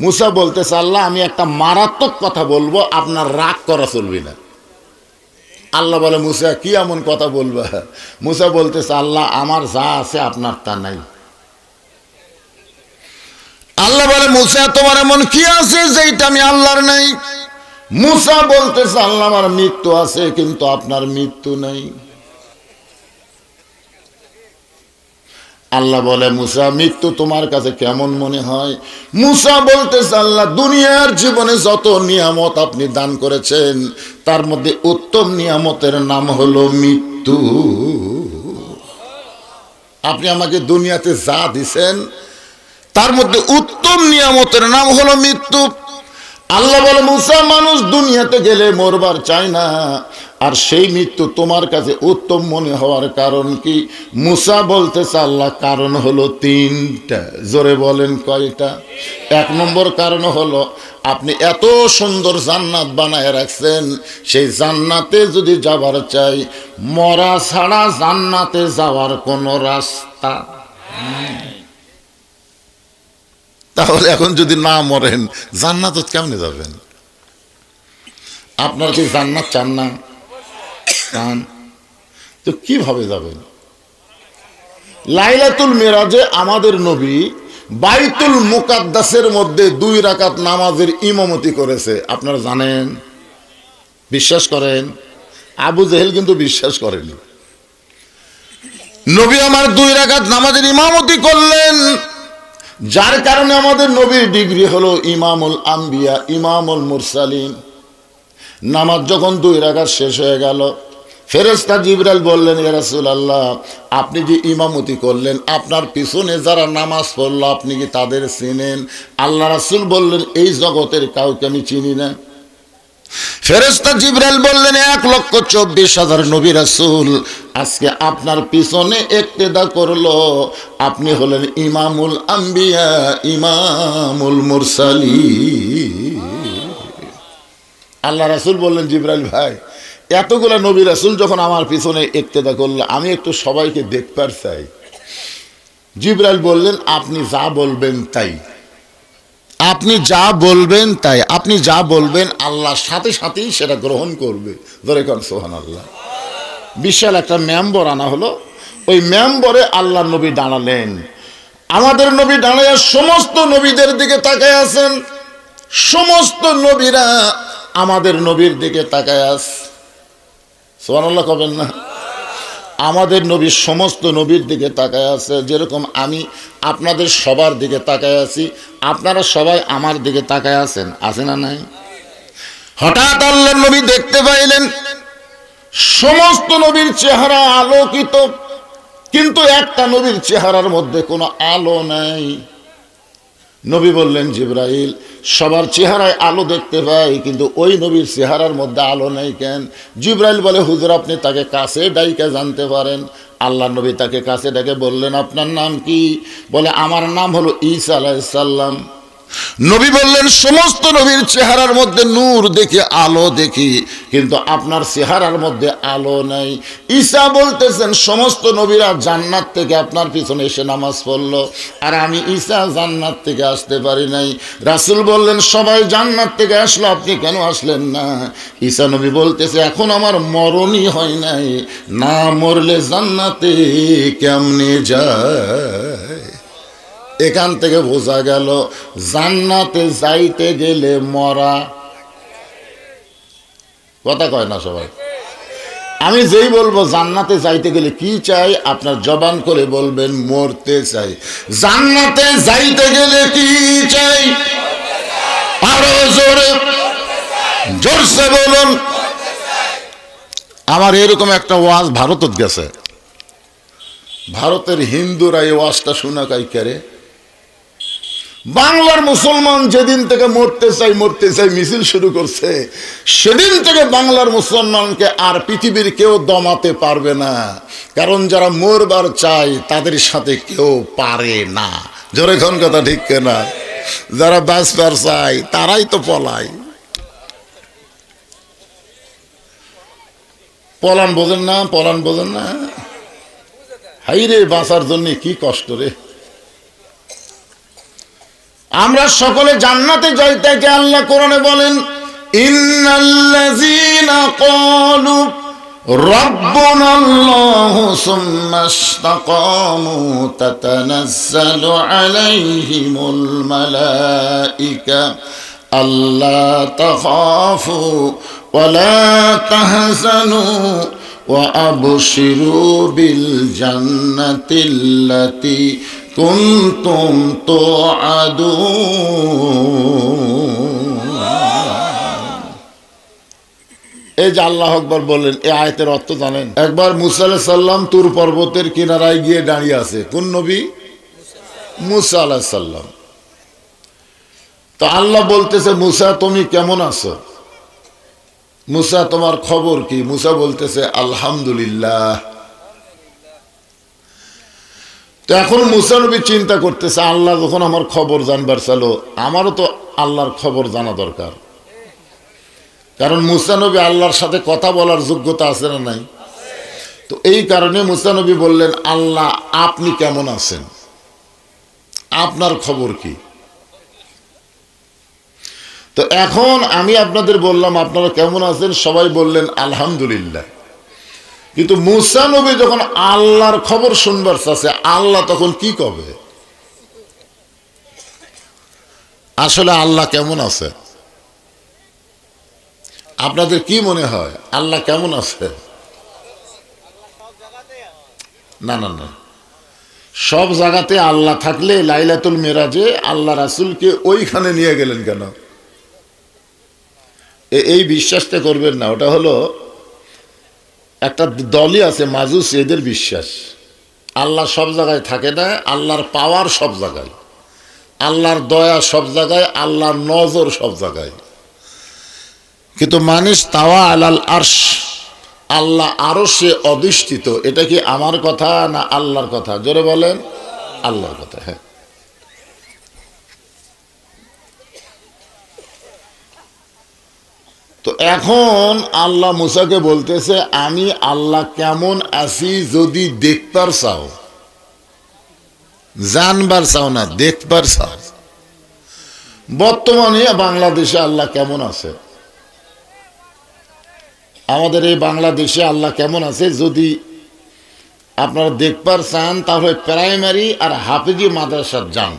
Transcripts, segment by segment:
মুসা বলতেছে আল্লাহ আমি একটা মারাত্মক কথা বলবো, আপনার রাগ করা চলবে না। আল্লাহ বলে মুসা কি এমন কথা বলবা? মুসা বলতেছে আল্লাহ আমার যা আছে আপনার তা নাই। আল্লাহ বলে মুসা তোমার এমন কি আছে যেটা আমি আল্লাহর নাই? মুসা বলতেছে আল্লাহ আমার মৃত্যু আছে কিন্তু আপনার মৃত্যু নাই। আল্লাহ বলে মুসা মৃত্যু তোমার কাছে কেমন মনে হয়? মুসা বলতেছে আল্লাহ দুনিয়ার জীবনে যত নিয়ামত আপনি দান করেছেন তার মধ্যে উত্তম নিয়ামতের নাম হলো মৃত্যু। আপনি আমাকে দুনিয়াতে যা দিছেন তার মধ্যে উত্তম নিয়ামতের নাম হলো মৃত্যু। আল্লাহ বলে মুসা মানুষ দুনিয়াতে গেলে মরবার চায় না, আর সেই মৃত্যু তোমার কাছে উত্তম মনে হওয়ার কারণ কি? মুসা বলতেছে আল্লাহ কারণ হলো তিনটা। জোরে বলেন কয়টা? এক নম্বর কারণ হলো আপনি এত সুন্দর জান্নাত বানায় রাখছেন, সেই জান্নাতে যদি যাবার চাই মরা ছাড়া জান্নাতে যাওয়ার কোনো রাস্তা তাহলে এখন যদি না মরেন জান্নাত কেমনে যাবেন? আপনার কি জান্নাত চান না? চান তো কিভাবে যাবেন? লাইলাতুল মিরাজে আমাদের নবী বাইতুল মুকাদ্দাসের মধ্যে 2 রাকাত নামাজের ইমামতি করেছে, আপনারা জানেন? বিশ্বাস করেন? আবু জেহেল কিন্তু বিশ্বাস করেনি। নবী আমার 2 রাকাত নামাজের ইমামতি করলেন, যার কারণে আমাদের নবীর ডিগ্রি হলো ইমামুল আম্বিয়া, ইমামুল মুরসালিন। নামাজ যখন 2 রাকাত শেষ হয়ে গেল, ফেরেশতা জিবরাইল বললেন ইয়া রাসূলুল্লাহ আপনি যে ইমামতি করলেন আপনার পিছনে যারা নামাজ পড়লো আপনি কি তাদের চিনেন? আল্লাহ রাসূল বললেন এই জগতের কাউকে আমি চিনি না। ফেরেশতা জিবরাইল বললেন 1,24,000 নবী রাসূল আজকে আপনার পিছনে ইক্তেদা করলো, আপনি হলেন ইমামুল আম্বিয়া, ইমামুল মুরসালিন। আল্লাহ রাসূল বললেন জিবরাইল ভাই এতগুলা নবী রাসূল যখন আমার পিছনে ইক্তেদা করলো আমি একটু সবাইকে দেখবার চাই। জিবরাইল বললেন আপনি যা বলবেন তাই, আপনি যা বলবেন তাই, আপনি যা বলবেন আল্লাহর সাথে সাথেই সেটা গ্রহণ করবে। ধরে কোন সুবহানাল্লাহ। বিশাল একটা মেম্বর আনা হলো, ওই মেম্বরে আল্লাহ নবী দাঁড়ালেন। আমাদের নবী দাঁড়ায় সমস্ত নবীদের দিকে তাকায় আছেন, সমস্ত নবীরা আমাদের নবীর দিকে তাকায় আছে। সুবহানাল্লাহ কবেন না? আমাদের নবী সমস্ত নবীর দিকে তাকায় আছে, যেরকম আমি আপনাদের সবার দিকে তাকায় আছি, আপনারা সবাই আমার দিকে তাকায় আছেন, আছে না নাই? হঠাৎ আল্লাহর নবী দেখতে পাইলেন সমস্ত নবীর চেহারা আলোকিত, কিন্তু একটা নবীর চেহারার মধ্যে কোনো আলো নাই। নবী বললেন জিবরাইল সবার চেহারায় আলো দেখতে পাই কিন্তু ওই নবীর চেহারার মধ্যে আলো নেই কেন? জিবরাইল বলে হুজুর আপনি তাকে কাছে ডাইকে জানতে পারেন। আল্লাহ নবী তাকে কাছে ডেকে বললেন আপনার নাম কি? বলে আমার নাম হলো ঈসা আলাইহিস সালাম। নবী বললেন সমস্ত নবীর চেহারার মধ্যে নূর দেখি, আলো দেখি, কিন্তু আপনার চেহারার মধ্যে আলো নাই। ঈসা বলতেছেন সমস্ত নবীরা জান্নাত থেকে আপনার পিছনে এসে নামাজ পড়লো, আর আমি ঈসা জান্নাত থেকে আসতে পারি নাই। রাসূল বললেন সবাই জান্নাত থেকে আসলো, আপনি কেন আসলেন না? ঈসা নবী বলতেছে এখন আমার মরণই হয় নাই, না মরলে জান্নাতে কেমনে যায়? এখান থেকে বোঝা গেল জান্নাতে যাইতে গেলে মরা। কথা কয় না সবাই? আমি যেই বলবো জান্নাতে যাইতে গেলে কি চাই আপনার জবান করে বলবেন মরতে চাই। জান্নাতে যাইতে গেলে কি চাই? আরো জোরে জোরসে বলুন। আমার এরকম একটা ওয়াজ ভারতত গেছে, ভারতের হিন্দুরা এই ওয়াজটা শোনা কাই করে। বাংলার মুসলমান যেদিন থেকে মরতে চাই মিছিল শুরু করছে, সেদিন থেকে বাংলার মুসলমানকে আর পৃথিবীর কেউ দমাতে পারবে না, কারণ যারা মরবার চায় তাদের সাথে কেউ পারে না। জোরে কোন কথা ঠিক না? যারা বাঁচবার চায় তারাই তো পলায়। পলান বোঝেন না? পলান বোঝেন না? হাই রে বাঁচার জন্য কি কষ্ট রে। আমরা সকলে জান্নাতে যাইতে গিয়ে আল্লাহ কোরআনে বলেন, ইন্নাল্লাযীনা ক্বালু রাব্বুনাল্লাহু সুম্মা ইসতাকামু তাতানাজ্জালু আলাইহিমুল মালায়েকা আল্লা তাখাফু ওয়া লা তাহজানু ওয়া আবশিরু বিল জান্নাতিল্লাতী কুনতুম তুআদুন। এই যে আল্লাহু আকবার বললেন, এই আয়াতের অর্থ জানেন? একবার মুসা আলাইহিস সালাম তুর পর্বতের কিনারায় গিয়ে দাঁড়িয়ে আছে। কোন নবী? মুসা আলাইহিস সালাম। তো আল্লাহ বলতেছে, মুসা তুমি কেমন আছো? মুসা তোমার খবর কি? মুসা বলতেছে আলহামদুলিল্লাহ। তো এখন মুসা নবী চিন্তা করতেছে, আল্লাহ যখন আমার খবর জানবার চালো, আমারও তো আল্লাহর খবর জানা দরকার। কারণ মুসা নবী আল্লাহর সাথে কথা বলার যোগ্যতা আছে না নাই? তো এই কারণে মুসা নবী বললেন, আল্লাহ আপনি কেমন আছেন, আপনার খবর কি? তো এখন আমি আপনাদের বললাম আপনারা কেমন আছেন, সবাই বললেন আলহামদুলিল্লাহ। কিন্তু মুসা নবী যখন আল্লাহর খবর শুনবার চাচ্ছে, আল্লাহ তখন কি করবে? আসলে আল্লাহ কেমন আছে? আপনাদের কি মনে হয় আল্লাহ কেমন আছে? না না না, সব জায়গাতে আল্লাহ থাকলে লাইলাতুল মেরাজে আল্লাহ রাসূলকে ওইখানে নিয়ে গেলেন কেন? এই বিশ্বাসটা করবেন না। ওটা হলো একটা দলই আছে মাজুস, এদের বিশ্বাস আল্লাহ সব জায়গায় থাকে না, আল্লাহর পাওয়ার সব জায়গায়, আল্লাহর দয়া সব জায়গায়, আল্লাহর নজর সব জায়গায়। কিন্তু মানুষ তাওয়া আলাল আরশ, আল্লাহ আরশে অধিষ্ঠিত। এটা কি আমার কথা না আল্লাহর কথা? জোরে বলেন। আল্লাহর কথা। হ্যাঁ, তো এখন আল্লাহ মুসাকে বলতেছে, আমি আল্লাহ কেমন আছি যদি দেখবার চাও, জানবার চাও না, দেখবার চাও। বর্তমানে বাংলাদেশে আল্লাহ কেমন আছে, আমাদের এই বাংলাদেশে আল্লাহ কেমন আছে যদি আপনারা দেখবার চান, তাহলে প্রাইমারি আর হাফেজি মাদ্রাসার যান।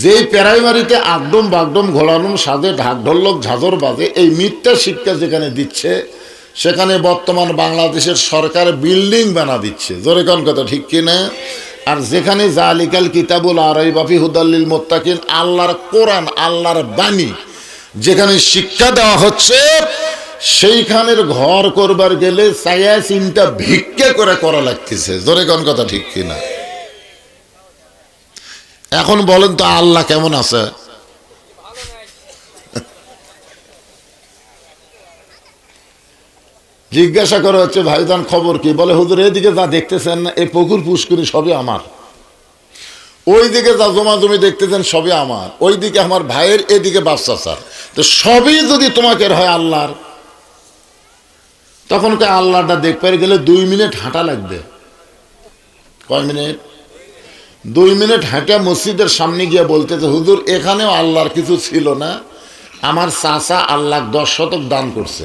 যেই প্রাইমারিতে আগডম বাগডম ঘোলানো সাজে ঢাক ঢোলক ঝাঁঝর বাজে, এই মিথ্যা শিক্ষা যেখানে দিচ্ছে, সেখানে বর্তমান বাংলাদেশের সরকার বিল্ডিং বানা দিচ্ছে। জোরে কোন কথা, ঠিক কিনা? আর যেখানে জালিকাল কিতাবুল আরাইবা ফি হুদাল লিল মুত্তাকিন, আল্লাহর কোরআন, আল্লাহর বাণী যেখানে শিক্ষা দেওয়া হচ্ছে, সেইখানের ঘর করবার গেলে চায়া চিন্তা ভিক্ষা করে করা লাগতেছে। জোরে কোন কথা, ঠিক কিনা? এখন বলেন তো আল্লাহ কেমন আছে? জিজ্ঞাসা করা হচ্ছে, ভাইজান খবর কি? বলে হুজুর এদিকে যা দেখতেছেন না, এই পুকুর পুষ্করি সবই আমার, ওই দিকে যা জমা জমি দেখতেছেন সবই আমার, ওই দিকে আমার ভাইয়ের, এদিকে বাচ্চা স্যার, তো সবই যদি তোমাকে হয় আল্লাহর, তখন কে আল্লাহটা দেখতে গেলে 2 মিনিট হাঁটা লাগবে। কয় মিনিট? 2 মিনিট হাঁটা মসজিদের সামনে গিয়ে বলতেছে, হুজুর এখানেও আল্লাহর কিছু ছিল না, আমার চাচা আল্লাহ 10 শতক দান করছে,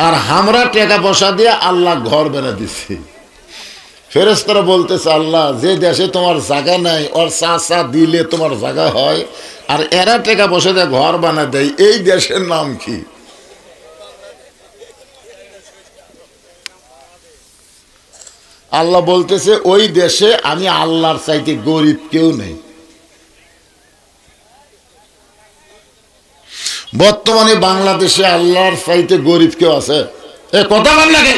আর আমরা টাকা পয়সা দিয়ে আল্লাহ ঘর বানিয়ে দিচ্ছি। ফেরেশতারা বলতেছে, আল্লাহ যে দেশে তোমার জায়গা নাই, ওর চাচা দিলে তোমার জায়গা হয়, আর এরা টাকা পয়সা দিয়ে ঘর বানিয়ে দেয়, এই দেশের নাম কি? আল্লাহ বলতেছে, ওই দেশে আমি আল্লাহর চাইতে গরিব কেউ নেই। বর্তমানে বাংলাদেশে আল্লাহর চাইতে গরিব কেউ আছে? এ কথা বল লাগে।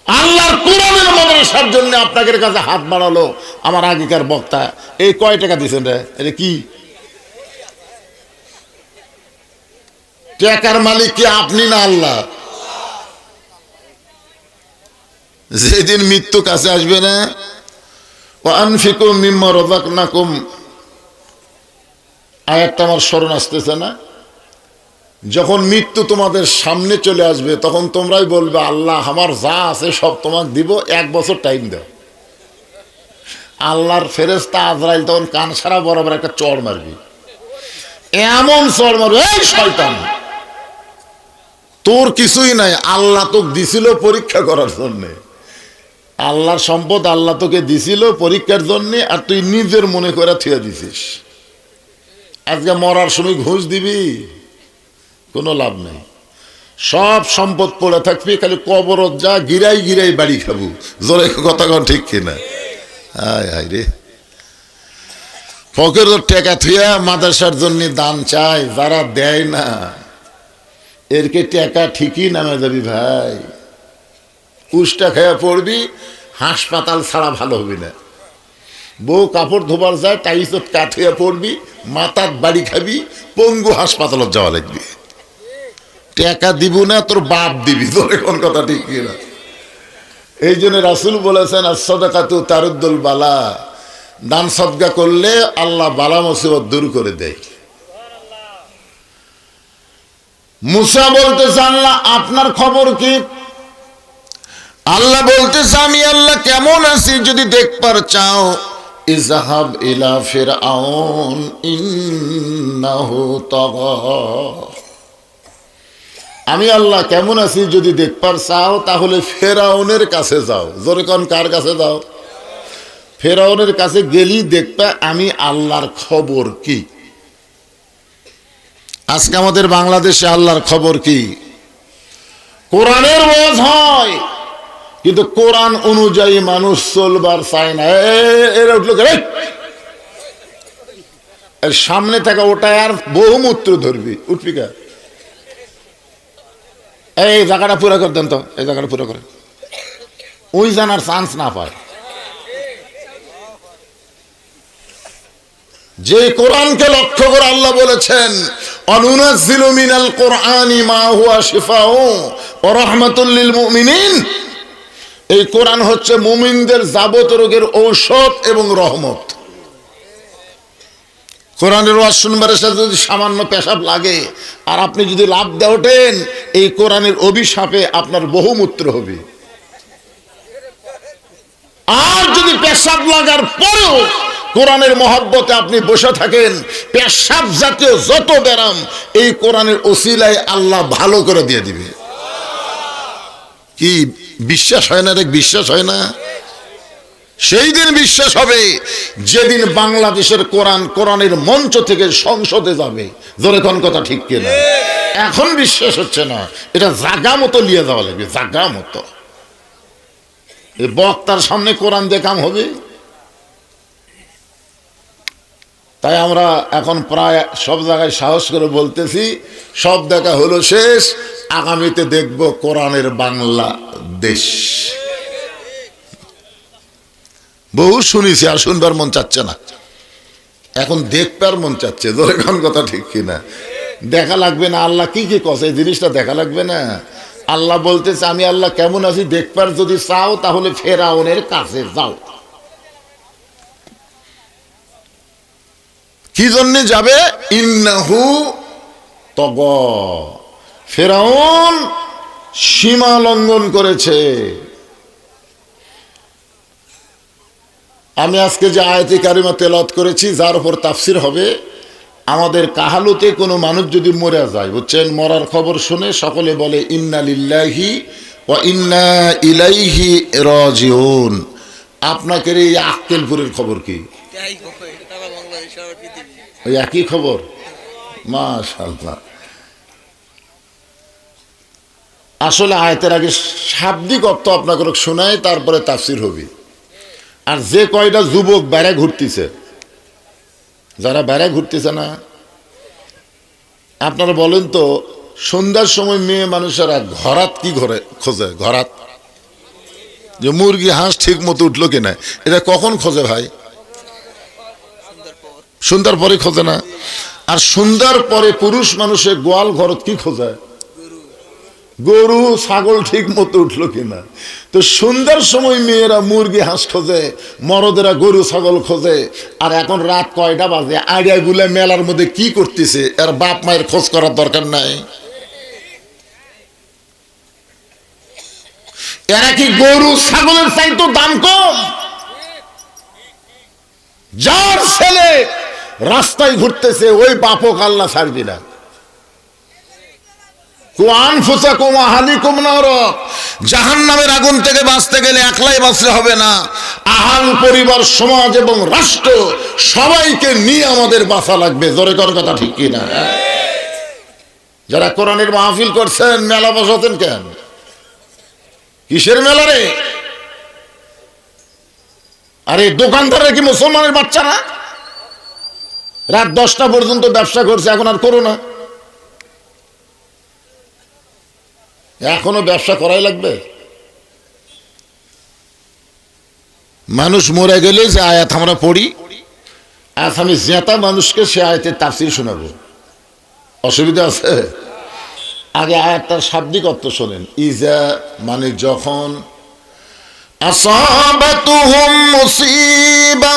আল্লাহর কোরআনের মাদ্রাসার জন্য আপনাদের কাছে হাত বাড়ালো আমার আগেকার বক্তা, এই কয় টাকা দিচ্ছেন রে? এটা কি টাকার মালিক কি আপনি না আল্লাহ? যেদিন মৃত্যু কাছে আসবে না, আনফিকু মিম্মা রাযাকনাকুম, আয়াতটা আমার স্মরণ আসতেছে না? যখন মৃত্যু তোমাদের সামনে চলে আসবে, তখন তোমরাই বলবে, আল্লাহ আমার যা আছে সব তোমাকে দিব, 1 বছর টাইম দাও। আল্লাহর ফেরেশতা আজরাইল তখন কান সারা বরাবর একটা চড় মারবি, এমন চড় মারবে, এই শয়তান তোর কিছুই নাই, আল্লাহ তোকে দিছিল পরীক্ষা করার জন্যে, আল্লাহর সম্পদ আল্লাহ তোকে দিছিল পরীক্ষার জন্যে, আর তুই নিজের মনে করে থুয়ে দিছিস। আজকে মরার সময় ঘুষ দিবি, কোনো লাভ নেই। সব সম্পদ পড়ে থাকবি, খালি কবরত যা গিরাই গিরাই বাড়ি খাবো। জোরে কথা কন ঠিক কিনা? হায় হায় রে, ফকের টেকা থুয়া মাদ্রাসার জন্য দান চায়, যারা দেয় না এরকে টেকা ঠিকই নামে যাবি ভাই। উষ্টা খেয়া পড়বি, হাসপাতাল ছাড়া ভালো হবি না। বউ কাপড় ধোবার যায়, টাইসত কাঠিয়া পড়বি, মাথার বাড়ি খাবি, পঙ্গু হাসপাতালত যাওয়া লাগবে। টাকা দিব না, তোর বাপ দিবি। তোর কোন কথা ঠিক কিনা? এই জন্য রাসূল বলেছেন, as-সাদাকাতু তারুদ্দুল বালা, দান সদকা করলে আল্লাহ বালা মুসিবত দূর করে দেয়। মুসা বলতেছে, আল্লাহ আপনার খবর কি? আল্লাহ বলতেছে, আমি আল্লাহ কেমন আছি যদি দেখবার চাও, ইযহাব ইলা ফিরআউন ইন্নাহু তাগা। আমি আল্লাহ কেমন আছি যদি দেখবার চাও, তাহলে ফেরাউনের কাছে যাও। জোরে কোন, কার কাছে যাও? ফেরাউনের কাছে গেলি দেখবা আমি আল্লাহর খবর কি। আজকে আমাদের বাংলাদেশে আল্লাহর খবর কি? কোরআনের ওয়াজ হয়, কিন্তু কোরআন অনুযায়ী মানুষ চলবার চায় না। এরা উঠলো, এর সামনে থাকা ওটা আর বহুমূত্র ধরবি, উঠবি কা? এই জায়গাটা পুরো করে দেন তো, এই জায়গাটা পুরো করে, ওই জানার চান্স না পায়। যে কোরআনকে লক্ষ্য করে আল্লাহ বলেছেন, অনুনাজ্জিলু মিনাল কোরআনি মা হুয়া শিফাউ ওয়া রাহমাতুল লিল মুমিনিন। এই কোরআন হচ্ছে মুমিনদের যাবতীয় রোগের ঔষধ এবং রহমত। কোরআনের ওয়াজ শুনবার সাথে যদি সামান্য পেশাব লাগে আর আপনি যদি লাভ দিয়ে ওঠেন, এই কোরআনের অভিশাপে আপনার বহুমূত্র হবে। আর যদি পেশাব লাগার পরেও কোরআনের মহব্বতে আপনি বসে থাকেন, পেশাব জাতীয় যত ব্যারাম এই কোরআনের ওসিলায় আল্লাহ ভালো করে দিয়ে দিবে। কি বিশ্বাস হয় না রে? বিশ্বাস হয় না? সেই দিন বিশ্বাস হবে যেদিন বাংলাদেশের কোরআনের মঞ্চ থেকে সংসদে যাবে। জোরে কোন কথা ঠিক কিনা? এখন বিশ্বাস হচ্ছে না, এটা জাগা মতো নিয়ে যাওয়া লাগবে, জাগা মতো। এই বক্তার সামনে কোরআন দেখাম হবে। তাই আমরা এখন প্রায় সব জায়গায় সাহস করে বলতেছি, সব দেখা হলো শেষ, আগামীতে দেখব কোরআনের বাংলাদেশ। বহু শুনেছি, আর শুনবার মন চাচ্ছে না, এখন দেখবার মন চাচ্ছে। যখন কথা ঠিক কিনা? দেখা লাগবে না আল্লাহ কি কি কছে, এই জিনিসটা দেখা লাগবে না। আল্লাহ বলতেছে, আমি আল্লাহ কেমন আছি দেখবার যদি চাও, তাহলে ফেরাউনের কাছে যাও। কি জন্য যাবে? ইন্নাহু তাগা, ফেরাউন সীমা লঙ্ঘন করেছে। আমি আজকে যে আয়াতে কারিমা তেলাওয়াত করেছি, যার উপর তাফসির হবে, আমাদের কাহালুতে কোনো মানুষ যদি মরে যায়, বুঝছেন, মরার খবর শুনে সকলে বলে ইন্না লিল্লাহি ওয়া ইন্না ইলাইহি রাজিউন। আপনাকে এই আক্কেলপুরের খবর কি? ওই একই খবর? মাশাআল্লাহ। আসলে আয়াতের আগে শাব্দিক অর্থ আপনাকে শোনায়, তারপরে তাফসির হবে। আর যে কয়টা যুবক বেড়া ঘুরতেছে, যারা বেড়া ঘুরতেছে না, আপনারা বলেন তো, সন্ধ্যার সময় মেয়ে মানুষেরা ঘরাত কি ঘরে খোঁজে? ঘরাত, যে মুরগি হাঁস ঠিক মতো উঠলো কিনা, এটা কখন খোঁজে ভাই? সন্ধ্যার পরে খোঁজে না? আর সন্ধ্যার পরে পুরুষ মানুষের গোয়াল ঘরত কি খোঁজে? গরু ছাগল ঠিক মতো উঠলো কিনা। তো সন্ধ্যার সময় মেয়েরা মুরগি হাঁস খোঁজে, মরদেরা গরু ছাগল খোঁজে। আর এখন রাত কয়টা বাজে, আইডিয়া গুলা মেলার মধ্যে কি করতেছে, এর বাপ মায়ের খোঁজ করার দরকার নাই? এরা কি গরু ছাগলের চাইতো দাম কম? যার ছেলে রাস্তায় ঘুরতেছে ওই বাপক আল্লাহ ছাড়বি না। জাহান্নামের আগুন থেকে বাঁচতে গেলে একলাই বাঁচলে হবে না, আহাল, পরিবার, সমাজ এবং রাষ্ট্র সবাইকে নিয়ে আমাদের বাঁচা লাগবে। জোরে কর কথা ঠিক কিনা? যারা কোরআনের মাহফিল করছেন, মেলা বসাতেন কেন? কিসের মেলা রে? আরে দোকানদাররা কি মুসলমানের বাচ্চা না? রাত 10টা পর্যন্ত ব্যবসা করছে, এখন আর করো না? এখনো ব্যবসা করাই লাগবে? মানুষ মরে গেলে যে আয়াত আমরা পড়ি, আজ আমি জেতা মানুষকে সে আয়াতের তাফসীর শোনাবো, অসুবিধা আছে? আগে আয়াতটার শাব্দিক অর্থ শোনেন। ইজা মানে যখন, আসাবাতুহুম মুসিবা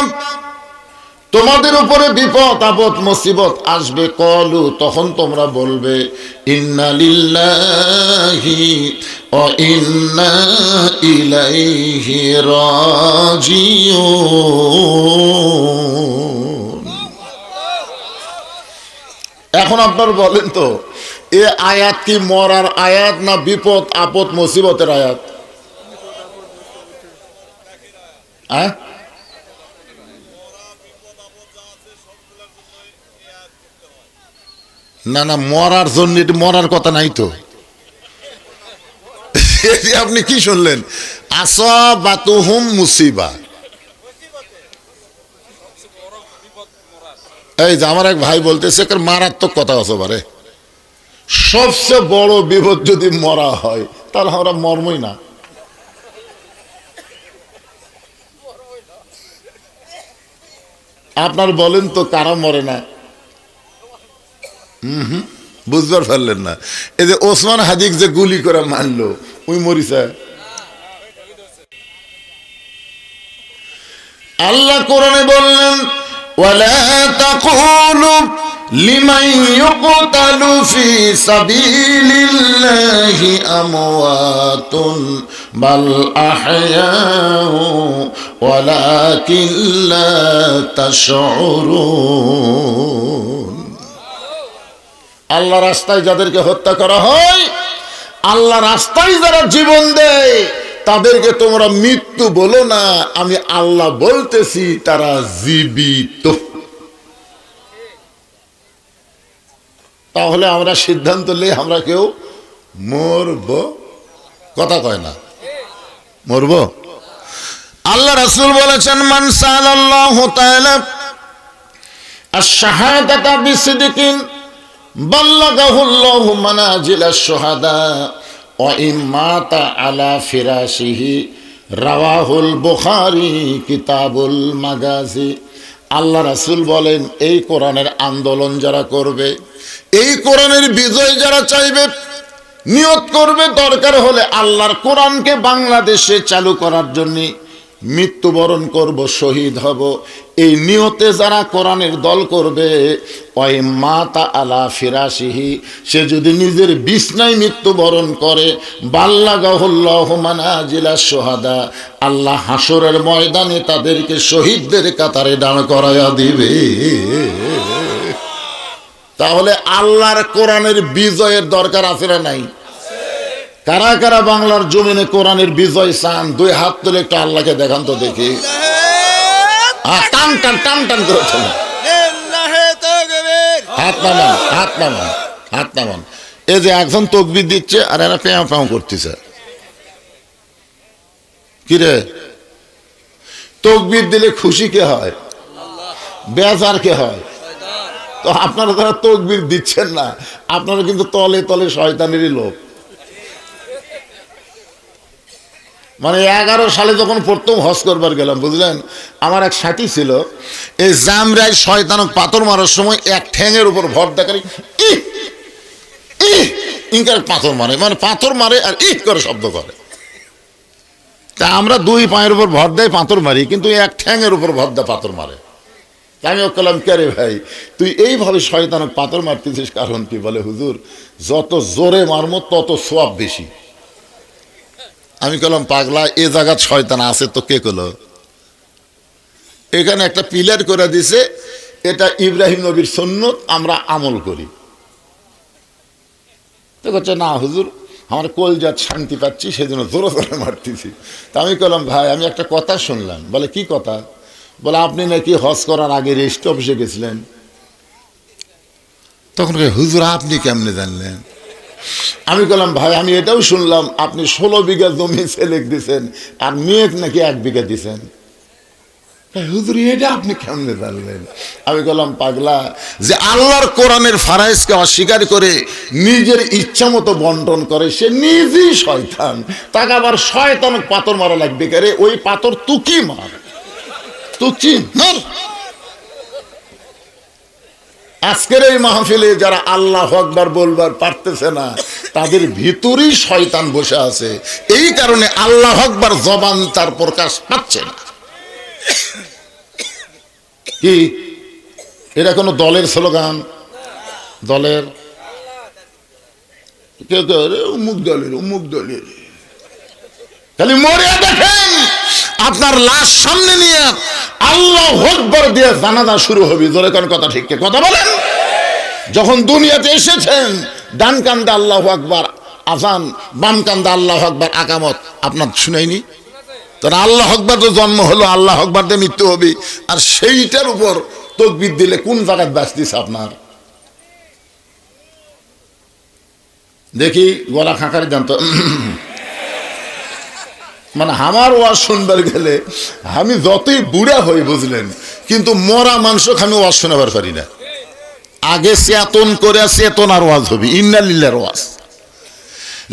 তোমাদের উপরে বিপদ আপদ মুসিবত আসবে, কলু তখন তোমরা বলবে, ইন্না লিল্লাহি ওয়া ইন্না ইলাইহি রাজিউন। এখন আপনারা বলেন তো, এ আয়াত কি মরার আয়াত না বিপদ আপদ মুসিবতের আয়াত? না না, মরার জন্য, মরার কথা নাই তো। আপনি কি শুনলেন? আসাবাতুহুম মুসিবা, এই যে আমার এক ভাই বলতেছে মারাত্মক কথা আছে বারে, সবচেয়ে বড় বিপদ যদি মরা হয় তাহলে আমরা মরমই না। আপনার বলেন তো কারা মরে না? বুঝবার পারলেন না? এই যে ওসমান হাদিক যে গুলি করে মারলো, ওই মরিছে? আল্লাহ কোরআনে বললেন, ওয়ালা তাকুলু লিমান ইউকতালু ফি সাবিলিল্লাহি আমওয়াতুন বাল আহয়াউ ওয়ালাকিন লা তাশউরুন। আল্লাহ রাস্তায় যাদেরকে হত্যা করা হয়, আল্লাহ রাস্তায় যারা জীবন দেয় তাদেরকে তোমরা মৃত্যু বলো না, আমি আল্লাহ বলতেছি তারা জীবিত। তাহলে আমরা সিদ্ধান্ত নেই আমরা কেউ মরব, কথা কয় না, মরব। আল্লাহ রাসূল বলেছেন, মান সাআলাল্লাহু তাআলা আশ-শাহাদাতা বিসিদকিন বাল্লাগাহুল্লাহু মানাজিলাশ শুহাদা ওয়া ইম্মাতা আলা ফিরাশিহি, রাওয়াহুল বুখারী কিতাবুল মাগাজি। আল্লাহ রাসূল বলেন, এই কোরআনের আন্দোলন যারা করবে, এই কোরআনের বিজয় যারা চাইবে, নিয়ত করবে দরকার হলে আল্লাহর কোরআনকে বাংলাদেশে চালু করার জন্য মৃত্যুবরণ করব, শহীদ হব, এই নিয়তে যারা কোরআনের দল করবে, ওই মাতা আলা ফিরাশিহি, সে যদি নিজের বিছনায় মৃত্যুবরণ করে, বাল্লাগাহুল্লাহু মানাজিলাশ শুহাদা, আল্লাহ হাসরের ময়দানে তাদেরকে শহীদদের কাতারে দাঁড় করায়া দিবে। তাহলে আল্লাহর কোরআনের বিজয়ের দরকার আছে না নাই? কারা কারা বাংলার জমিনে কোরআনের বিজয় চান? দুই হাত তুলে একটু আল্লাহকে দেখান তো দেখি। টান টান টান টান করে হাত নামান, হাত নামান, হাত নামান। এই যে একজন তাকবীর দিচ্ছে আর এরা প্যাও প্যাও করতেছে। কিরে, তাকবীর দিলে খুশি কে হয়? বেজার কে হয়? তো আপনারা যারা তাকবীর দিচ্ছেন না, আপনারা কিন্তু তলে তলে শয়তানেরই লোক। মানে 11 সালে যখন প্রথম হজ করবার গেলাম, বুঝলেন, আমার এক সাথী ছিল, এই জামরায় শয়তানক পাথর মারার সময় এক ঠ্যাঙের উপর ভর দেখারি ইনকার পাথর মারে, মানে পাথর মারে আর ইহ করে শব্দ করে। তা আমরা দুই পায়ের উপর ভর দেয় পাথর মারি, কিন্তু এক ঠ্যাঙের উপর ভর দেয় পাথর মারে। আমি বললাম, কে রে ভাই, তুই এইভাবে শয়তানক পাথর মারতেছিস কারণ কি? বলে, হুজুর, যত জোরে মারমো তত সওয়াব বেশি। আমি বললাম, পাগলা, এ জায়গা শয়তান আছে তো কে কলো? এখানে একটা পিলার করে দিছে, এটা ইব্রাহিম নবীর সুন্নত, আমরা আমল করি। তো বলছে না হুজুর, আমার কলজাত শান্তি পাচ্ছি, সেজন্য জোরে জোরে মারতেছি। তা আমি বললাম ভাই আমি একটা কথা শুনলাম। বলে কি কথা? বলে আপনি নাকি হজ করার আগে রেস্ট অফিসে গেছিলেন। তখন হুজুর আপনি কেমনে জানলেন? আমি বললাম ভাই আমি এটাও শুনলাম আপনি 16 বিঘা জমি ছেলে দিছেন আর মেয়ে নাকি 1 বিঘা দিছেন। হুজুর এটা আপনি কেমনে জানলেন? আমি বললাম পাগলা, যে আল্লাহর কোরআনের ফারাইজকে অস্বীকার করে নিজের ইচ্ছা মতো বন্টন করে সে নিজেই শয়তান। তাকে আবার শয়তান পাথর মারা লাগবে কে? ওই পাথর তুকি মার, তুকি মার। আজকের এই মাহফিলে যারা আল্লাহু আকবার বলবার পারতেছে না, তাদের ভিতরেই শয়তান বসে আছে। এই কারণে আল্লাহু আকবার জবান তার প্রকাশ পাচ্ছে না। কি এটা কোনো দলের স্লোগান? দলের কেউ কেউ অমুক দলের অমুক দলের, খালি মরে দেখেন আপনার লাশ সামনে নিয়ে আল্লাহু আকবার দিয়ে জানাজা শুরু হবে। জোরে কোন কথা ঠিক কথা বলেন? যখন দুনিয়াতে এসেছেন ডান কান্দে আল্লাহু আকবার আযান, বাম কান্দে আল্লাহু আকবার আকামত, আপনার শুনাইনি? তাহলে আল্লাহু আকবার তো জন্ম হলো, আল্লাহু আকবার দিয়ে মৃত্যু হবে, আর সেইটার উপর তাকবীর দিলে কোন জায়গায় বাঁচতিস আপনার? দেখি গলা খাঁকারে জানতো মানে আমার ওয়াজ শুনবার গেলে আমি যতই বুড়া হই বুঝলেন, কিন্তু মরা মানুষ আমি ওয়াজ শোনাবার পারি না। আগে চেতন করে চেতনার ওয়াজ হবে, ইন্না লিল্লাহর ওয়াজ।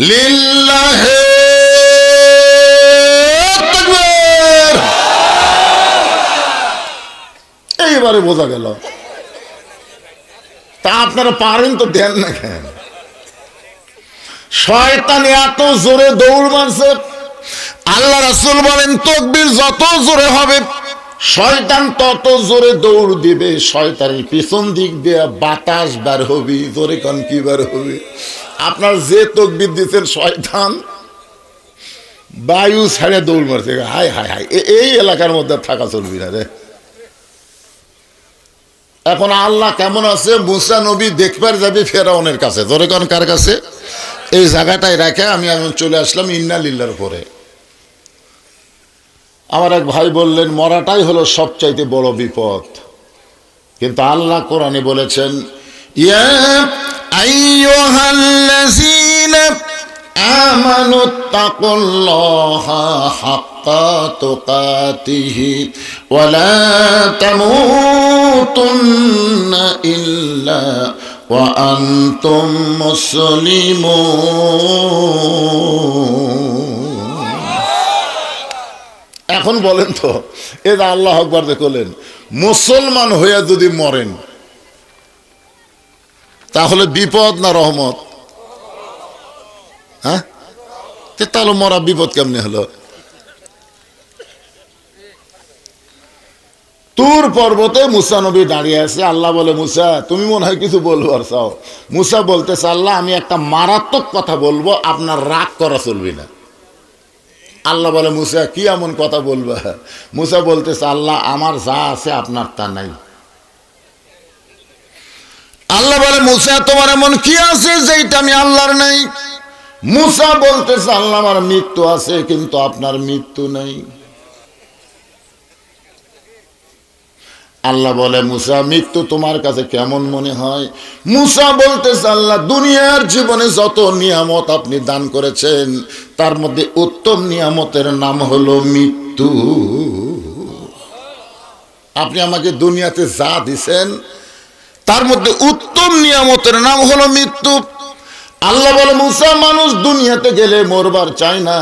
লিল্লাহে তাকবীর, এইবারে বোঝা গেল। তা আপনারা পারেন তো দেন না কেন? শয়তান এত জোরে দৌড় মারছে, আল্লাহ রাসূল বলেন তাকবীর যত জোরে হবে শয়তান তত জোরে দৌড় দিবে। শয়তানের পিছন দিক দিয়ে বাতাস বের হবে। জোরে কোন কি বের হবে? আপনার যে তাকবীর দিচ্ছেন শয়তান বায়ু ছেড়ে দৌড় মারছে। হায় হায় হায়, এই এলাকার মধ্যে থাকা চলবি না রে। এখন আল্লাহ কেমন আছে? মুসা নবী দেখবার যাবে ফেরাউনের কাছে। জোরে কোন কার কাছে? এই জায়গাটায় রেখে আমি চলে আসলাম ইন্না লিল্লাহর পরে। আমার এক ভাই বললেন মরাটাই হলো সবচাইতে বড় বিপদ, কিন্তু আল্লাহ কোরআনে বলেছেন ইয়া আইয়ুহাল্লাযীনা আমানুত্তাকুল্লাহা হাক্কা তুকাতিহি ওয়া লা তামুতুন্না ইল্লা ওয়া আনতুম মুসলিমুন। এখন বলেন তো এটা আল্লাহু আকবার দেখলেন, মুসলমান হয়ে যদি মরেন তাহলে বিপদ না রহমত? হ্যাঁ, তাহলে মরা বিপদ কেমনে হলো? তুর পর্বতে মুসা নবী দাঁড়িয়ে আছে। আল্লাহ বলে মুসা তুমি মনে হয় কিছু বলবার চাও। মুসা বলতেছে আল্লাহ আমি একটা মারাত্মক কথা বলবো, আপনার রাগ করা চলবে না। আল্লাহ বলে মুসা কি এমন কথা বলবা? মুসা বলতেছে আল্লাহ আমার যা আছে আপনার তা নাই। আল্লাহ বলে মুসা তোমার এমন কি আছে যেটা আমি আল্লাহর নাই? মুসা বলতেছে আল্লাহ আমার মৃত্যু আছে কিন্তু আপনার মৃত্যু নাই। আল্লাহ বলে মুসা মৃত্যু তোমার কাছে কেমন মনে হয়? মুসা বলতেছে আল্লাহ দুনিয়ার জীবনে যত নিয়ামত আপনি দান করেছেন তার মধ্যে উত্তম নিয়ামতের নাম হলো মৃত্যু। আপনি আমাকে দুনিয়াতে যা দিছেন তার মধ্যে উত্তম নিয়ামতের নাম হলো মৃত্যু। আল্লাহ বলে মুসা মানুষ দুনিয়াতে গেলে মরবার চায় না,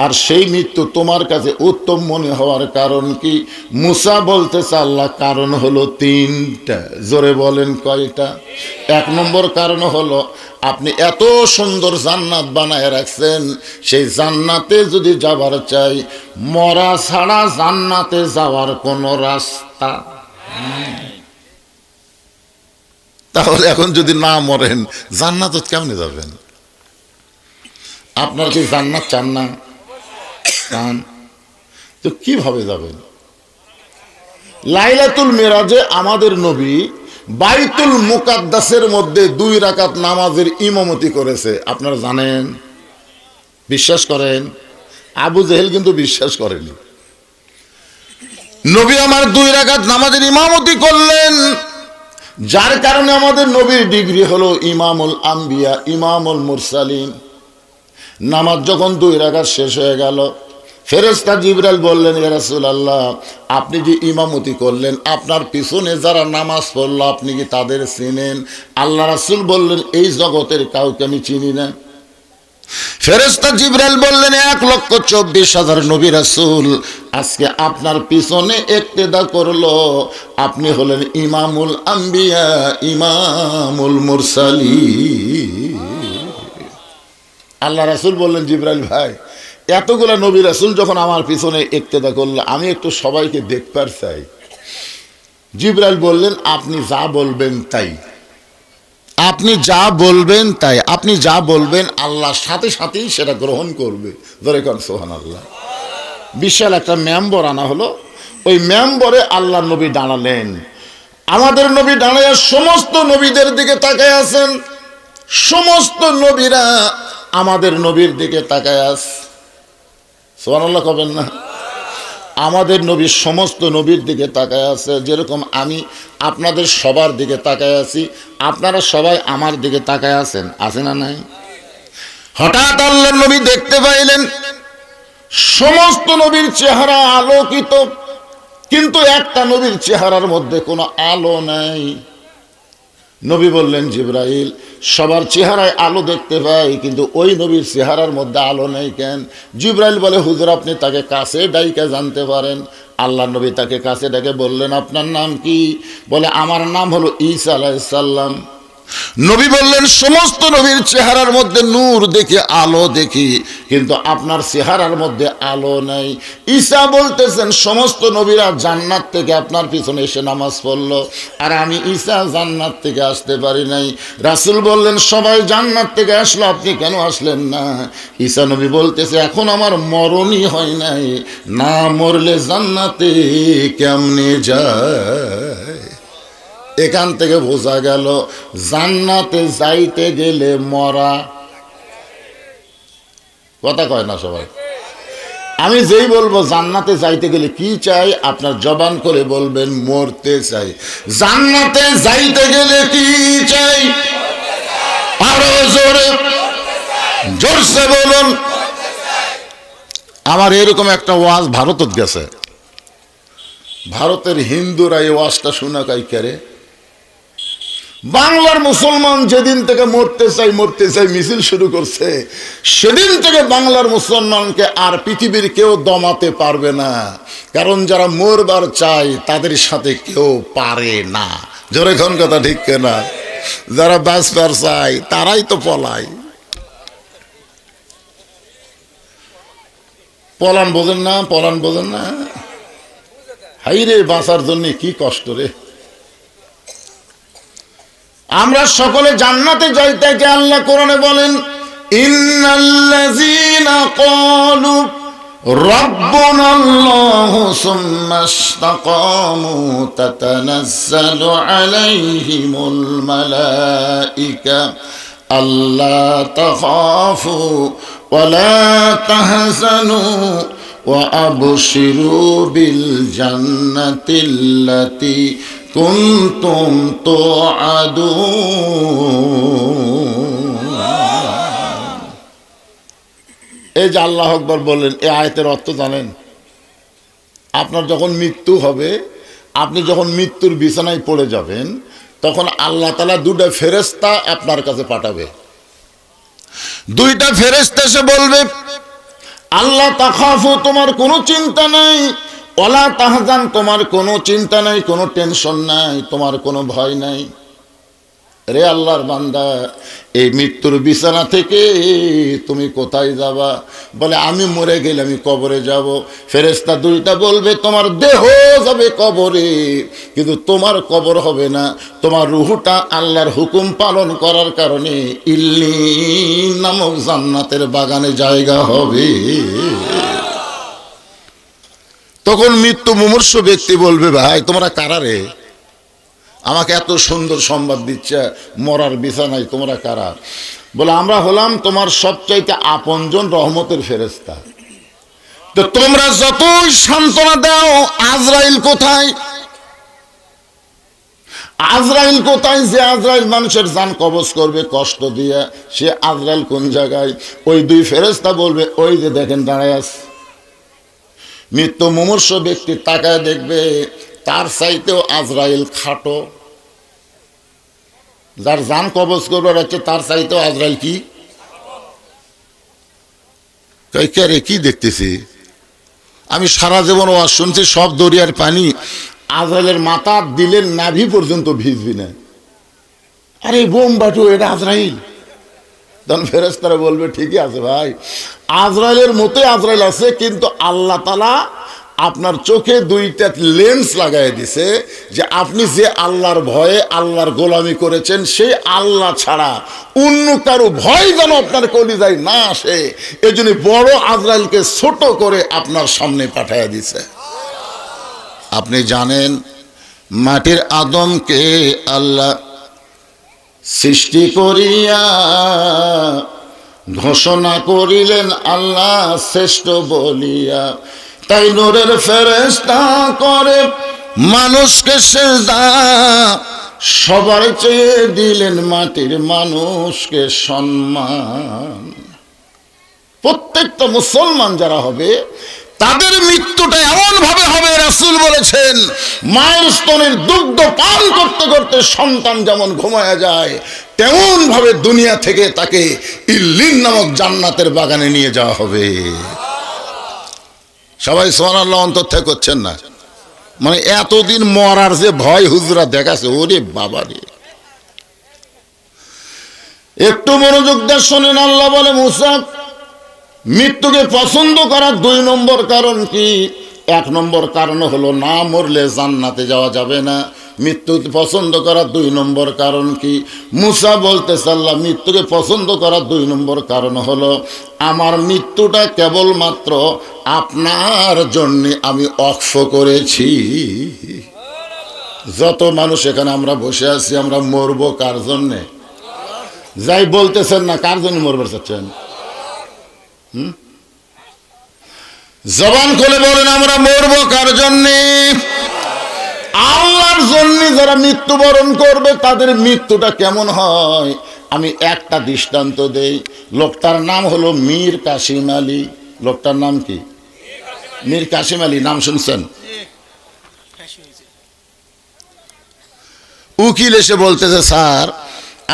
আর সেই মৃত্যু তোমার কাছে উত্তম মনে হওয়ার কারণ কি? মুসা বলতেছে আল্লাহ কারণ হলো 3টা। জোরে বলেন কয়টা? 1 নম্বর কারণ হলো আপনি এত সুন্দর জান্নাত বানায় রাখছেন, সেই জান্নাতে যদি যাবার চাই মরা ছাড়া জান্নাতে যাওয়ার কোনো রাস্তা নেই। তাহলে এখন যদি না মরেন জান্নাত কেমনে যাবেন? আপনার কি জান্নাত চান না? চান তো কিভাবে যাবেন? লাইলাতুল মিরাজে আমাদের নবী বাইতুল মুকাদ্দাসের মধ্যে 2 রাকাত নামাজের ইমামতি করেছে। আপনারা জানেন, বিশ্বাস করেন? আবু জেহেল কিন্তু বিশ্বাস করেনি। নবী আমার 2 রাকাত নামাজের ইমামতি করলেন, যার কারণে আমাদের নবীর ডিগ্রি হলো ইমামুল আম্বিয়া, ইমামুল মুরসালিন। নামাজ যখন 2 রাকাত শেষ হয়ে গেল, ফেরেশতা জিবরাইল বললেন, ইয়া রাসূলুল্লাহ, আপনি যে ইমামতি করলেন, আপনার পিছনে যারা নামাজ পড়লো আপনি কি তাদের চিনেন? আল্লাহ রাসূল বললেন, এই জগতের কাউকে আমি চিনি না। ফেরেশতা জিবরাইল বললেন, 1,24,000 নবী রাসূল আজকে আপনার পিছনে ইক্তেদা করলো, আপনি হলেন ইমামুল আম্বিয়া, ইমামুল মুরসালিন। আল্লাহ রাসূল বললেন, জিবরাইল ভাই, এতগুলা নবী রাসূল যখন আমার পিছনে ইক্তেদা করলো, আমি একটু সবাইকে দেখতে চাই। জিবরাইল বললেন, আপনি যা বলবেন তাই, আপনি যা বলবেন তাই, আপনি যা বলবেন আল্লাহ সাথে সাথেই সেটা গ্রহণ করবে। ধরে কোন সুবহানাল্লাহ। বিশাল একটা মেম্বর আনা হলো, ওই মেম্বরে আল্লাহ নবী দাঁড়ালেন। আমাদের নবী দাঁড়ায় সমস্ত নবীদের দিকে তাকায় আছেন, সমস্ত নবীরা আমাদের নবীর দিকে তাকায় আছে। সুবহানাল্লাহ কবেন না? আমাদের নবী সমস্ত নবীর দিকে তাকায় আছে, যেরকম আমি আপনাদের সবার দিকে তাকায় আছি, আপনারা সবাই আমার দিকে তাকায় আছেন, আছে না নাই? হঠাৎ আল্লাহর নবী দেখতে পাইলেন সমস্ত নবীর চেহারা আলোকিত, কিন্তু একটা নবীর চেহারার মধ্যে কোনো আলো নাই। নবী বললেন, জিবরাইল, সবার চেহারায় আলো দেখতে পাই, কিন্তু ওই নবীর চেহারার মধ্যে আলো নেই কেন? জিবরাইল বলে, হুজুর আপনি তাকে কাছে ডাইকা জানতে পারেন। আল্লাহ নবী তাকে কাছে ডেকে বললেন, আপনার নাম কি? বলে, আমার নাম হলো ঈসা আলাইহিস সালাম। নবী বললেন, সমস্ত নবীর চেহারার মধ্যে নূর দেখি, আলো দেখি, কিন্তু আপনার চেহারার মধ্যে আলো নাই। ঈসা বলতেছেন, সমস্ত নবীরা জান্নাত থেকে আপনার পিছনে এসে নামাজ পড়লো, আর আমি ঈসা জান্নাত থেকে আসতে পারি নাই। রাসূল বললেন, সবাই জান্নাত থেকে আসলো, আপনি কেন আসলেন না? ঈসা নবী বলতেছে, এখন আমার মরণই হয় নাই, না মরলে জান্নাতে কেমনে যায়? এখান থেকে বোঝা গেল জান্নাতে যাইতে গেলে মরা। কথা কয় না সবাই? আমি যেই বলবো জান্নাতে যাইতে গেলে কি চাই, আপনার জবান করে বলবেন, মরতে চাই। জান্নাতে যাইতে গেলে কি চাই? আরো জোরে, জোরসে বলুন। আমার এরকম একটা ওয়াজ ভারতত গেছে, ভারতের হিন্দুরা এই ওয়াজটা শোনা কাই করে। বাংলার মুসলমান যেদিন থেকে মরতে চাই মরতে চাই মিছিল শুরু করছে, সেদিন থেকে বাংলার মুসলমানকে আর পৃথিবীর কেউ দমাতে পারবে না, কারণ যারা মরবার চায় তাদের সাথে কেউ পারে না। জোরে কোন কথা ঠিক না? যারা বাঁচবার চায় তারাই তো পলায়। পলান বোঝেন না? পলান বোঝেন না? হাই রে, বাঁচার জন্য কি কষ্ট রে। আমরা সকলে জান্নাতে যাইতে কে আল্লাহ কোরআনে বলেন, ইন্নাল্লাযীনা ক্বালু রাব্বুনাল্লাহু সুম্মা ইসতাকামু তাতানাজ্জালু আলাইহিমুল মালায়েকা আল্লা তাখাফু ওয়া লা তাহজানু ওয়া আবশিরু বিল জান্নাতিল্লাতী কুনতুম তুআদুন। এই যে আল্লাহু আকবার বললেন, এই আয়াতের অর্থ জানেন? আপনার যখন মৃত্যু হবে, আপনি যখন মৃত্যুর বিছানায় পড়ে যাবেন, তখন আল্লাহ তাআলা 2টা ফেরেশতা আপনার কাছে পাঠাবে। 2টা ফেরেশতা এসে বলবে, আল্লাহ তাখাফু, তোমার কোনো চিন্তা নাই, ওয়ালা তাহজান, তোমার কোনো চিন্তা নাই, কোনো টেনশন নাই, তোমার কোনো ভয় নাই। রে আল্লাহর বান্দা, এই মৃত্যুর বিছানা থেকে তুমি কোথায় যাবা? বলে, আমি মরে গেলে আমি কবরে যাব। ফেরেশতা 2টা বলবে, তোমার দেহ যাবে কবরে, কিন্তু তোমার কবর হবে না, তোমার রূহটা আল্লাহর হুকুম পালন করার কারণে ইল্লিন নামক জান্নাতের বাগানে জায়গা হবে। তখন মৃত্যু মুমূর্ষু ব্যক্তি বলবে, ভাই তোমরা কারা রে, আমাকে এত সুন্দর সংবাদ দিচ্ছে মরার বিছানায়, তোমরা কারা? বলে আমরা হলাম তোমার সবচাইতে আপনজন রহমতের ফেরেশতা। তো তোমরা যতই সান্ত্বনা দাও, আজরাইল কোথায়? আজরাইল কোথায়? যে আজরাইল মানুষের জান কবজ করবে কষ্ট দিয়ে, সে আজরাইল কোন জায়গায়? ওই দুই ফেরেশতা বলবে, ওই যে দেখেন দাঁড়ায় আছে। মৃত্যু মুমূর্ষু ব্যক্তি তাকায় দেখবে তার চাইতেও আজরাইল খাটো, যার জান কবজ করবে হচ্ছে তার চাইতেও আজরাইল কি রে, কি দেখতেছি আমি? সারা জীবন ওয়াজ শুনছি, সব দরিয়ার পানি আজরাইলের মাথা দিলেন নাভি পর্যন্ত ভিজবি না। আরে বোম বাটু, এটা আজরাইল। তখন ফেরেশতারা বলবে, ঠিকই আছে ভাই, আজরাইলের মতোই আজরাইল আছে, কিন্তু আল্লাহ তাআলা আপনার চোখে দুইটা লেন্স লাগাই দিছে, যে আপনি যে আল্লাহর ভয়ে আল্লাহর গোলামি করেছেন, সেই আল্লাহ ছাড়া অন্য কারো ভয় যেন আপনার কলিজায় না আসে, এজন্য বড় আজরাইলকে ছোট করে আপনার সামনে পাঠাইয়া দিছে। আপনি জানেন মাটির আদমকে আল্লাহ সৃষ্টি করিয়া ঘোষণা করিলেন আল্লাহ শ্রেষ্ঠ বলিয়া, তাই নূরের ফেরেশতা করে মানুষকে সিজদা, সবার চেয়ে দিলেন মাটির মানুষকে সম্মান। প্রত্যেকটা মুসলমান যারা হবে তাদের মৃত্যুটা এমন ভাবে হবে, রাসূল বলেছেন মায়ের স্তনের দুগ্ধ পান করতে করতে সন্তান যেমন ঘুমায়া যায়, তেমন ভাবে দুনিয়া থেকে তাকে ইল্লিন নামক জান্নাতের বাগানে নিয়ে যাওয়া হবে। সবাই সুবহানাল্লাহ অন্তর থেকে করছেন না? মানে এতদিন মরার যে ভয় হুজুরা দেখাছে, ওরে বাবা রে। একটু মনোযোগ দিয়ে শোনেন, আল্লাহ বলে মুসা মৃত্যুকে পছন্দ করার 2 নম্বর কারণ কি? 1 নম্বর কারণ হলো না মরলে জান্নাতে যাওয়া যাবে না। মৃত্যু পছন্দ করার 2 নম্বর কারণ কি? মুসা বলতেছে আল্লাহ মৃত্যুকে পছন্দ করার 2 নম্বর কারণ হলো আমার মৃত্যুটা কেবলমাত্র আপনার জন্য আমি অক্ষ করেছি। যত মানুষ এখানে আমরা বসে আছি, আমরা মরবো কার জন্যে? যাই বলতেছেন না, কার জন্য মরবার চাচ্ছেন? জবান খুলে বলেন, আমরা মরবো কার জন্যে? আল্লাহর জন্য। যারা মৃত্যুবরণ করবে তাদের মৃত্যুটা কেমন হয় আমি একটা দৃষ্টান্ত দেই। লোকটার নাম হলো মীর কাসিম আলী। লোকটার নাম কি? মীর কাসিম আলী, নাম শুনছেন? উকিল এসে বলতেছে, স্যার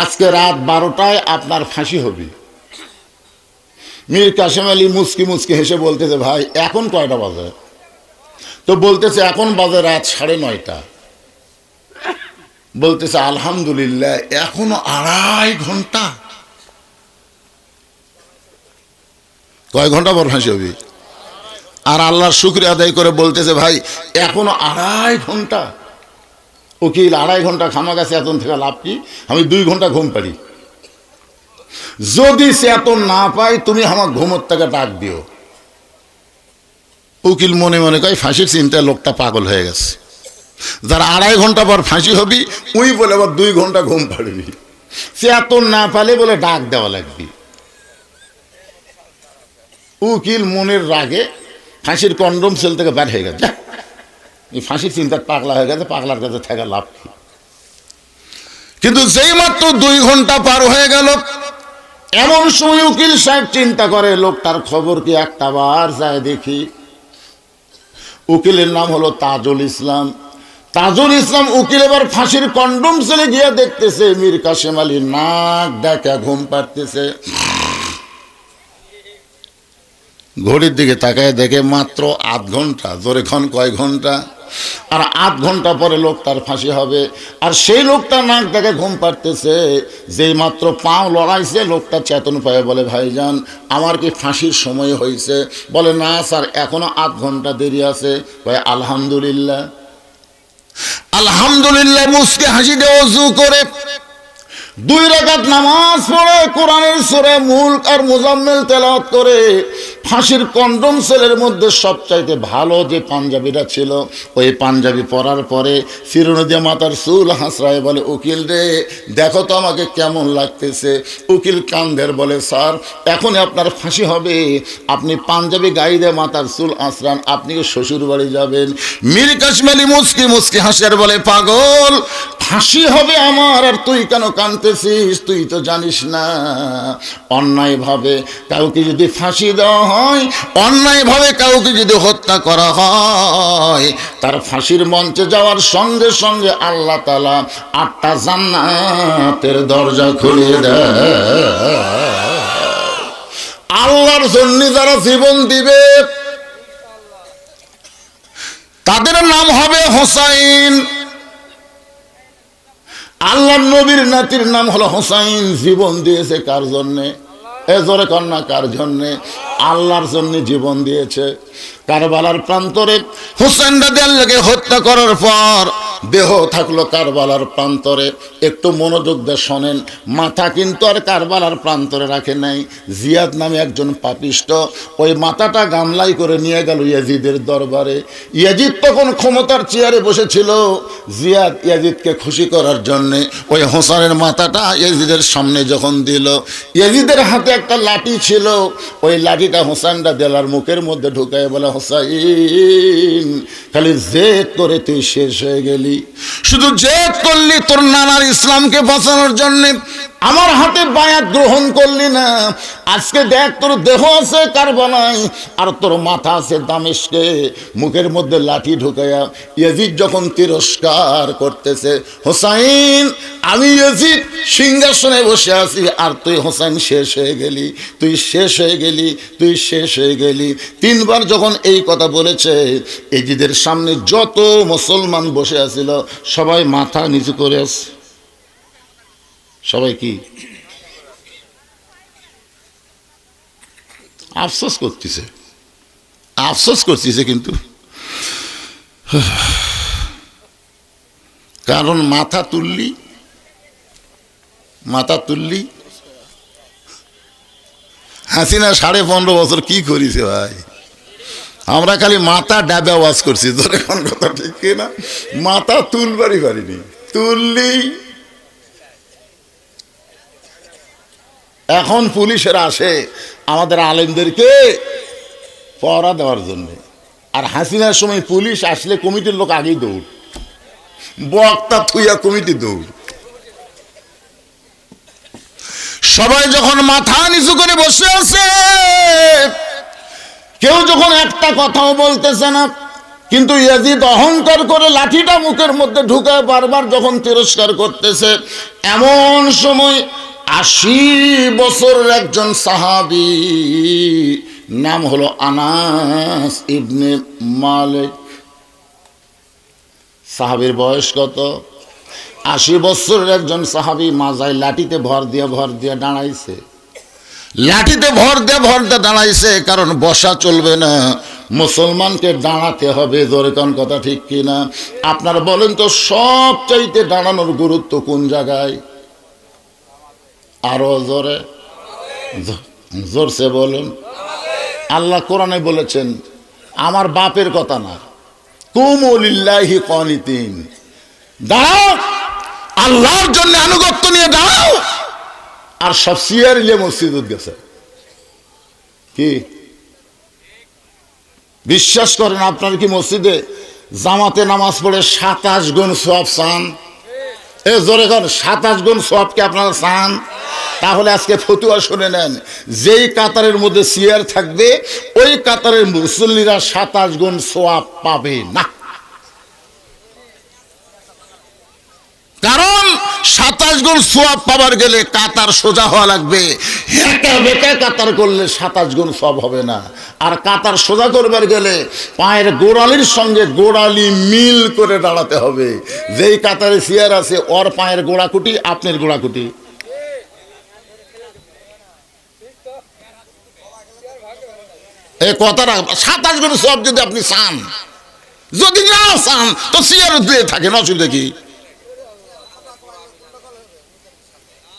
আজকে রাত 12টায় আপনার ফাঁসি হবে। মীর কাসিম আলী মুচকি মুচকি হেসে বলতেছে, ভাই এখন কয়টা বাজে? তো বলতেছে এখন বাজে রাত 9:30। বলতেছে আলহামদুলিল্লাহ, এখনো 2.5 ঘন্টা। কয় ঘন্টা পর ফাঁসি হবে? আর আল্লাহর শুকরিয়া আদায় করে বলতেছে, ভাই এখনো 2.5 ঘন্টা। উকিল 2.5 ঘন্টা খামা গেছে, এতন থেকে লাভ কি? আমি 2 ঘন্টা ঘুম পারি। যদি চেতন না পাই তুমি আমার ঘুমোর থেকে ডাক দিও। উকিল মনে মনে কয় ফাঁসির চিন্তায় লোকটা পাগল হয়ে গেছে। যারা 2.5 ঘন্টা পর ফাঁসি হবি ওই বলে আবার 2 ঘন্টা ঘুম পাড়বি। চেতন না পালে বলে ডাক দেওয়া লাগবে। উকিল মনের রাগে ফাঁসির কন্ডম সেল থেকে বের হয়ে গেছে। এই ফাঁসির চিন্তা পাগলা হয়ে গেছে, পাগলার কাছে থাকা লাভ কি? কিন্তু যেই মাত্র 2 ঘন্টা পার হয়ে গেল, এমন সময় উকিল সাহেব চিন্তা করে লোকটার খবর কি একটা বার যায় দেখি। উকিলের নাম হলো তাজুল ইসলাম। তাজুল ইসলাম উকিল এবার ফাঁসির কন্ডম সেলে গিয়ে দেখতেছে মীর কাসিম আলী নাক ডাকা ঘুম পাড়তেছে। ঘড়ির দিকে তাকায় দেখে মাত্র 8 ঘন্টা। জোরে খন কয় ঘন্টা? আর 8 ঘন্টা পরে লোকটার ফাঁসি হবে। আর সেই লোকটা নাক দেখে ঘুম পাড়তেছে। যেই মাত্র পাও লড়াইছে লোকটা চেতন পায়ে বলে, ভাইজান আমার কি ফাঁসির সময় হয়েছে? বলে না স্যার, এখনো 8 ঘন্টা দেরি আছে। ভাই আলহামদুলিল্লাহ। আলহামদুলিল্লাহ মুসকে হাসি দিয়ে ওযু করে 2 রাকাত নামাজ পড়ে কোরআনের সূরা মুলক আর মুজাম্মিল তেলাওয়াত করে ফাঁসির কন্ডম সেলের মধ্যে সবচাইতে ভালো যে পাঞ্জাবিটা ছিল, ওই পাঞ্জাবি পরার পরে চিরুনি মাথার চুল হাসরায় বলে, উকিল রে দেখো তো আমাকে কেমন লাগতেছে। উকিল কান্দের বলে, স্যার এখনই আপনার ফাঁসি হবে, আপনি পাঞ্জাবি গায়ে দিয়ে মাথার চুল আঁচড়ান, আপনি শ্বশুর বাড়ি যাবেন। মীর কাশমালি মুচকি মুচকি হাসিয়ার বলে, পাগল ফাঁসি হবে আমার, আর তুই কেন কাঁদতেছিস? তুই তো জানিস না অন্যায়ভাবে কাউকে যদি ফাঁসি দেওয়া হয়, অন্যায়ভাবে কাউকে যদি হত্যা করা হয়, তার ফাঁসির মঞ্চে যাওয়ার সঙ্গে সঙ্গে আল্লাহ তাআলা 8টা জান্নাতের দরজা খুলে দেয়। আল্লাহর জন্য যারা জীবন দিবে তাদের নাম হবে হোসাইন। আল্লাহর নবীর নাতির নাম হলো হোসাইন। জীবন দিয়েছে কার জন্যে? জোরে কন্যা কার জন্যে? আল্লাহর জন্য জীবন দিয়েছে। কারবালার প্রান্তরে হোসেন রাদিয়াল্লাহকে হত্যা করার পর দেহ থাকলো কারবালার প্রান্তরে। একটু মনোযোগ দিয়ে শোনেন, মাথা কিন্তু আর কারবালার প্রান্তরে রাখে নাই। জিয়াদ নামে একজন পাপিষ্ট ওই মাথাটা গামলাই করে নিয়ে গেল ইয়াজিদের দরবারে। ইয়াজিদ তখন ক্ষমতার চেয়ারে বসেছিল। জিয়াদ ইয়াজিদকে খুশি করার জন্যে ওই হোসেনের মাথাটা ইয়াজিদের সামনে যখন দিল, ইয়াজিদের হাতে একটা লাঠি ছিল, ওই লাঠিটা হোসেন রাদিয়াল্লাহর মুখের মধ্যে ঢুকায় বলে, হোসাইন খালি জেদ করে তুই শেষ হয়ে গেলি, শুধু জেদ করলি তোর নানার ইসলামকে বাঁচানোর জন্যে, আমার হাতে বায়াত গ্রহণ করলি না। আজকে দেখ তোর দেহ আছে কারবালায় আর তোর মাথা আছে দামেস্কে। মুখের মধ্যে লাঠি ঢুকাইয়া ইয়াজিদ যখন তিরস্কার করতেছে, হোসাইন আমি ইয়াজিদ সিংহাসনে বসে আছি আর তুই হোসাইন শেষ হয়ে গেলি, তুই শেষ হয়ে গেলি, তুই শেষ হয়ে গেলি। 3 বার যখন এই কথা বলেছে, ইয়াজিদের সামনে যত মুসলমান বসে আছিল সবাই মাথা নিচু করে আছে। সবাই কি আফসোস করতেছে, আফসোস করতেছে, কিন্তু কারণ মাথা তুললি হাসিনা 15.5 বছর কি করেছে ভাই? আমরা খালি মাথা ডাবে আওয়াজ করছি, তোর এখন কথা ঠিক কিনা? মাথা তুলবারই পারিনি, তুললি। এখন পুলিশেরা আসে আমাদের আলেমদেরকে পহরা দেওয়ার জন্য, আর হাসিনার সময় পুলিশ আসলে কমিটির লোক আগেই দৌড়, বক্তা থুইয়া কমিটি দৌড়। সবাই যখন মাথা নিচু করে বসে আছে, কেউ যখন একটা কথাও বলতেছে না, কিন্তু ইয়াজিদ অহংকার করে লাঠিটা মুখের মধ্যে ঢুকায় বারবার যখন তিরস্কার করতেছে, এমন সময় 80 বছরের একজন সাহাবী, নাম হলো আনাস ইবনে মালিক। সাহাবীর বয়স কত? 80 বছরের একজন সাহাবী মাজায় লাঠিতে ভর দিয়ে দাঁড়াইছে। লাঠিতে ভর দিয়ে দাঁড়াইছে, কারণ বসা চলবে না, মুসলমানকে দাঁড়াতে হবে। জোরে কোন কথা ঠিক কিনা? আপনারা বলেন তো, সবচাইতে দাঁড়ানোর গুরুত্ব কোন জায়গায়? আরো জোরে, জোরসে বলুন। আল্লাহ কোরআনে বলেছেন, আমার বাপের কথা না, কুমু লিল্লাহি কানিতিন, দাঁড়াও আল্লাহর জন্য আনুগত্য নিয়ে দাঁড়াও। আর সব সিয়ারিলে মসজিদে গেছে। কি বিশ্বাস করেন আপনারা কি মসজিদে জামাতে নামাজ পড়ে 27 গুণ সওয়াব চান? জোরে করেন, 27 গুণ সওয়াব কি আপনারা চান? তাহলে আজকে ফতুয়া শুনে নেন, যেই কাতারের মধ্যে চেয়ার থাকবে ওই কাতারের মুসল্লিরা 27 গুণ সওয়াব পাবে না। কারণ 27 গুণ সওয়াব পাবার গেলে কাতার সোজা হওয়া লাগবে। একা বেকা কাতার করলে 27 গুণ সওয়াব হবে না। আর কাতার সোজা করবার গেলে পায়ের গোড়ালির সঙ্গে গোড়ালি মিল করে দাঁড়াতে হবে। যেই কাতারে চেয়ার আছে ওর পায়ের গোড়াকুটি আপনার গোড়াকুটি। এই কথাটা 27 গুণ সওয়াব যদি আপনি চান, যদি না চান তো চেয়ার দিয়ে থাকেন, অসুবিধা কি?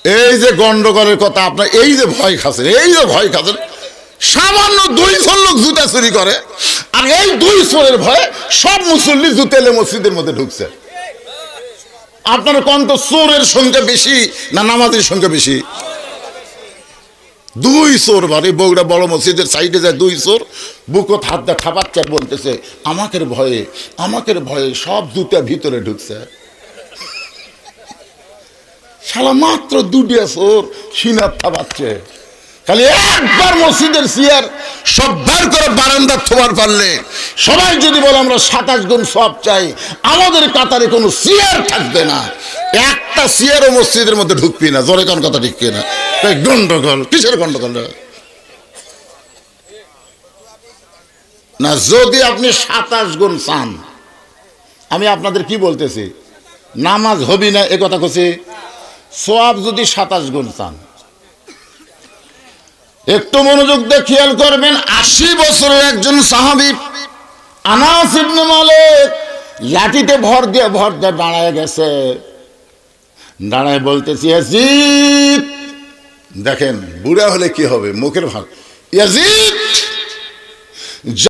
এই যে গন্ডগোলের কথা আপনার, এই যে ভয় খাচ্ছেন, সামান্য 200 লোক জুতা চুরি করে, আর এই 2 চোরের ভয়ে সব মুসল্লি জুতেলে মসজিদের মধ্যে ঢুকছে। আপনার কন্ত চোরের সংখ্যা বেশি না নামাজের সংখ্যা বেশি? 2 চোর বাড়ি বগুড়া বড় মসজিদের সাইডে যায় 2 চোর, বুকত হাত দা ঠাপাচ্ছে, বলতেছে আমাকে ভয়ে সব জুতা ভিতরে ঢুকছে। শালা মাত্র 2টা চোর সিনার থাপাচ্ছে। খালি একবার মসজিদের চেয়ার সব বের করে বারান্দা থোবার পারলে, সবাই যদি বলে আমরা 27 গুণ সব চাই, আমাদের কাতারে কোনো চেয়ার থাকবে না, একটা চেয়ারও মসজিদের মধ্যে ঢুকবি না। জোরে কোন কথা ঠিক কিনা? তাই গন্ডগোল, কিসের গন্ডগোল না? যদি আপনি 27 গুণ চান, আমি আপনাদের কি বলতেছি, নামাজ হবি না এ কথা কছি, সওয়াব যদি 27 গুণ চান, একটু মনোযোগ দিয়ে খেয়াল করবেন। 80 বছরের একজন সাহাবী আনাস ইবনে মালিক লাঠিতে ভর দিয়ে দাঁড়ায় গেছে। দাঁড়ায় বলতেছি ইয়াজিদ, দেখেন বুড়া হলে কি হবে, মুখের ভাগ, ইয়াজিদ